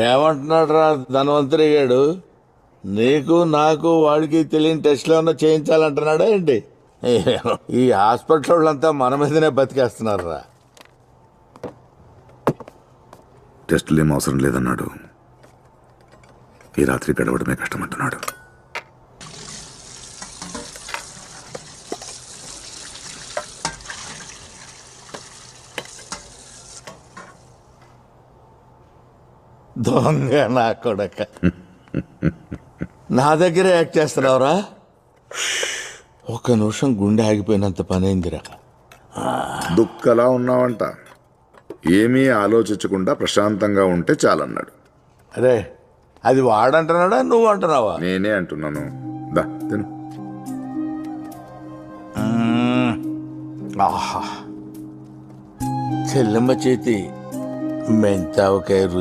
ఏమంటున్నాడు రా ధనవంతుడిగాడు? నీకు నాకు వాడికి తెలియని టెస్ట్లు ఏమన్నా చేయించాలంటున్నాడా ఏంటి? ఈ హాస్పిటల్ వాళ్ళంతా మన మీదనే బతికేస్తున్నారు రా. టెస్టులు ఏం అవసరం లేదన్నాడు. ఈ రాత్రి గడవడమే కష్టమంటున్నాడు. దొంగ నా కొడక, నా దగ్గరే యాక్ట్ చేస్తున్నావురా? ఒక్క నిమిషం గుండె ఆగిపోయినంత పనైందిరా. దుఃఖలా ఉన్నావంట. ఏమీ ఆలోచించకుండా ప్రశాంతంగా ఉంటే చాలన్నాడు. అరే, అది వాడంటున్నాడా నువ్వు అంటున్నావా? నేనే అంటున్నాను. దా తిను. ఆహా, చెల్లెమ్మ చేతి మెంతావకాయ